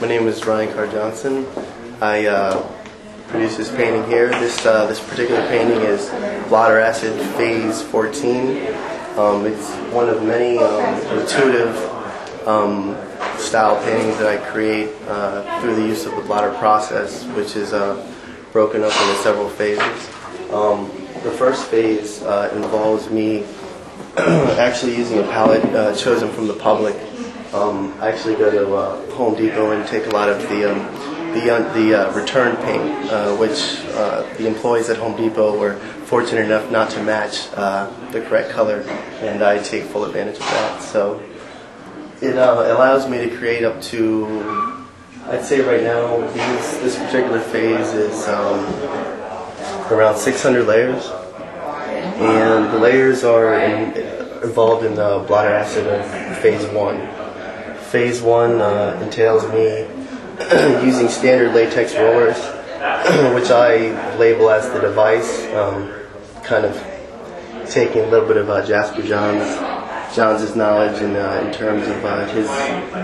My name is Ryan Carr Johnson. I produce this painting here. This particular painting is blotter acid phase 14. It's one of many intuitive style paintings that I create through the use of the blotter process, which is broken up into several phases. The first phase involves me actually using a palette chosen from the public. I actually go to Home Depot and take a lot of the return paint, which the employees at Home Depot were fortunate enough not to match the correct color, and I take full advantage of that. So it allows me to create up to, I'd say right now, this particular phase is around 600 layers, and the layers are involved in the blotter acid of phase 1. Phase 1 entails me using standard latex rollers, which I label as the device, kind of taking a little bit of Jasper Johns' knowledge in terms of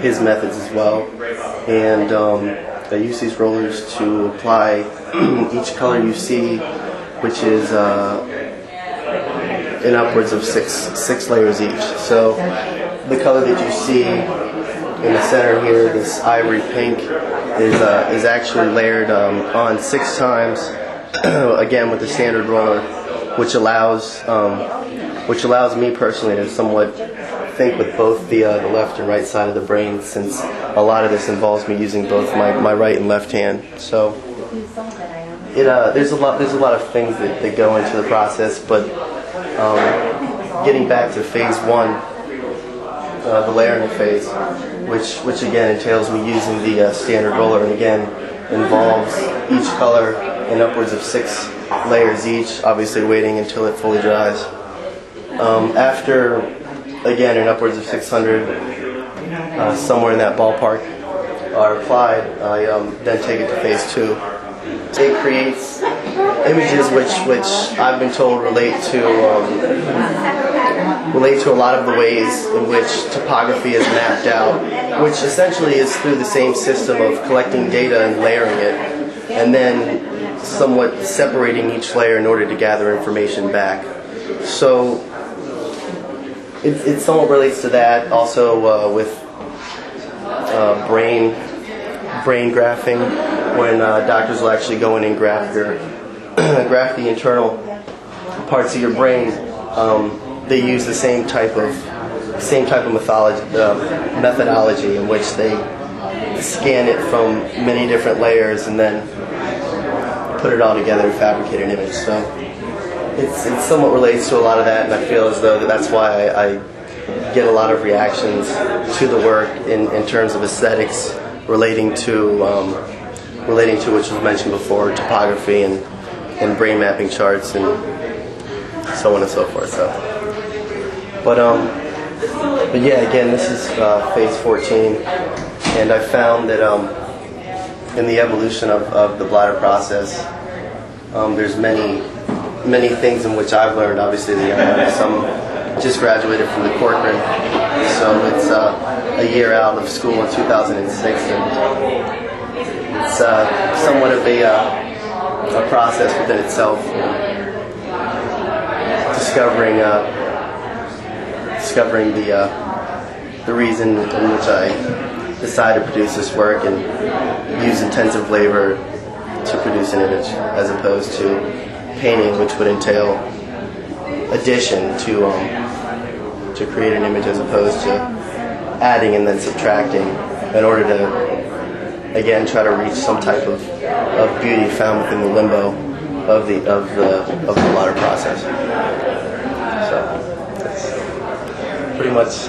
his methods as well. And I use these rollers to apply each color you see, which is in upwards of six layers each. So the color that you see in the center here, this ivory pink, is actually layered on 6 times, again with the standard roller, which allows me personally to somewhat think with both the left and right side of the brain, since a lot of this involves me using both my right and left hand. So there's a lot of things that go into the process, but getting back to phase 1. The layering phase, which again entails me using the standard roller, and again involves each color in upwards of 6 layers each, obviously waiting until it fully dries. After, again, in upwards of 600, somewhere in that ballpark, are applied, I then take it to phase 2. It creates images which I've been told relate to a lot of the ways in which topography is mapped out, which essentially is through the same system of collecting data and layering it, and then somewhat separating each layer in order to gather information back. So it somewhat relates to that. Also with brain graphing, when doctors will actually go in and graph the internal parts of your brain. They use the same type of methodology in which they scan it from many different layers and then put it all together and fabricate an image. So it somewhat relates to a lot of that, and I feel as though that's why I get a lot of reactions to the work in terms of aesthetics relating to which was mentioned before, topography and brain mapping charts and so on and so forth. So. But yeah, again, this is phase 14, and I found that in the evolution of the blotter process, there's many things in which I've learned. Obviously, some just graduated from the Corcoran, so it's a year out of school in 2006, and it's somewhat of a process within itself, discovering the reason in which I decided to produce this work and use intensive labor to produce an image, as opposed to painting, which would entail addition to create an image, as opposed to adding and then subtracting in order to, again, try to reach some type of beauty found within the limbo of the blotter process. So that's pretty much